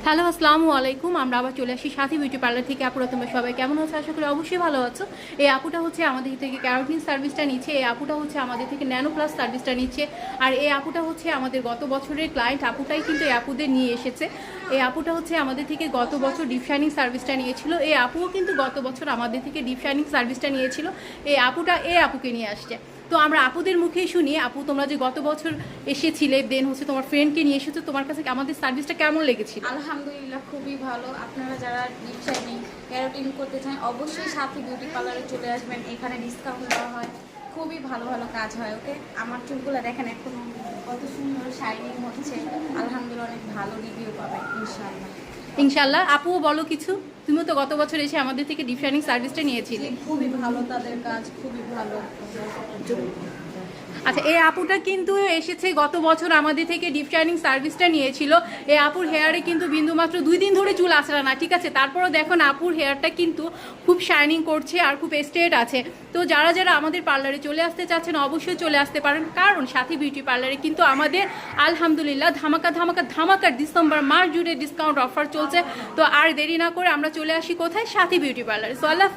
Hello, আসসালামু আলাইকুম। আমরা আবার চলে আসি সাথী বিউটি পার্লার থেকে। আপুরা তোমরা সবাই কেমন আছো? আশা করি অবশ্যই ভালো আছো। এই আপুটা হচ্ছে আমাদের থেকে ক্যারাটিন সার্ভিসটা নিচ্ছে, এই আপুটা হচ্ছে আমাদের থেকে ন্যানো প্লাস সার্ভিসটা নিচ্ছে। আর এই আপুটা হচ্ছে আমাদের গত বছরের ক্লায়েন্ট, আপুটাই কিন্তু এই আপুদের নিয়ে এসেছে। এই আপুটা হচ্ছে আমাদের থেকে গত বছর ডিপ শাইনিং সার্ভিসটা নিয়েছিল। এই আপুও কিন্তু গত বছর আমাদের থেকে ডিপ শাইনিং সার্ভিসটা নিয়েছিল। এই আপুটা এই আপুকে নিয়ে আসছে। তো আমরা আপুদের মুখেই শুনি, আপু তোমরা যে গত বছর এসেছিলে, দেন হচ্ছে তোমার ফ্রেন্ডকে নিয়ে এসেছো, তোমার কাছে আমাদের সার্ভিসটা কেমন লেগেছিল? আলহামদুলিল্লাহ, খুবই ভালো। আপনারা যারা ডিপ শাইনিং ক্যারাটিন করতে চান অবশ্যই সাথী বিউটি পার্লারে চলে আসবেন। এখানে ডিসকাউন্ট দেওয়া হয়, খুবই ভালো ভালো কাজ হয়। ওকে, আমার চুলগুলো দেখেন এখন কত সুন্দর শাইনিং হচ্ছে। আলহামদুলিল্লাহ, অনেক ভালো রিভিউ পাবেন ইনশাআল্লাহ। ইনশাল্লাহ। আপুও বলো কিছু, তুমিও তো গত বছর এসে আমাদের থেকে ডিপ শাইনিং সার্ভিসটা নিয়েছিলে। খুবই ভালো, তাদের কাজ খুবই ভালো। আচ্ছা, এই আপুটা কিন্তু এসেছে গত বছর আমাদের থেকে ডিপ শাইনিং সার্ভিসটা নিয়েছিল। এই আপুর হেয়ারে কিন্তু বিন্দুমাত্র 2 দিন ধরে চুল আসে না, ঠিক আছে? তারপরও দেখুন আপুর হেয়ারটা কিন্তু খুব শাইনিং করছে আর খুব স্ট্রেট আছে। তো যারা যারা আমাদের পার্লারে চলে আসতে চাচ্ছেন অবশ্যই চলে আসতে পারেন, কারণ সাথী বিউটি পার্লারে কিন্তু আমাদের আলহামদুলিল্লাহ ধামাকা ধামাকা ধামাকা ডিসেম্বর মাস জুড়ে ডিসকাউন্ট অফার চলছে। তো আর দেরি না করে আমরা চলে আসি কোথায়? সাথী বিউটি পার্লারে। সো আল্লাহ।